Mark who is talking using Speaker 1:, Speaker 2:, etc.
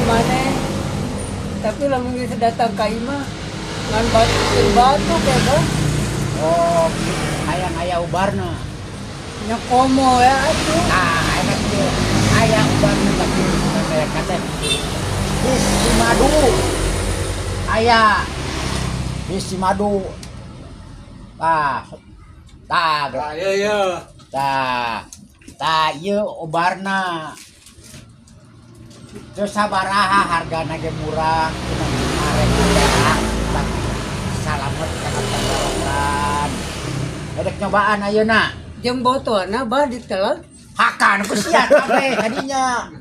Speaker 1: mana tapi lamun geus datang ka imah ngan batu kan
Speaker 2: Oh, aya ubarna.
Speaker 1: nya komo ya atuh
Speaker 2: Enak tuh. Aya ubarna tapi mereka teh bisi madu. Aya bisi madu.
Speaker 3: Iya.
Speaker 2: Ieu ubarna. Terus sabaraha hargana ge murah, cuma 5.000 perak, tapi salamet kana tenggorokan. Edek nyobaan ayeuna.
Speaker 1: jeung botolna bah ditelan
Speaker 2: Hakan ku sia kabeh tadinya.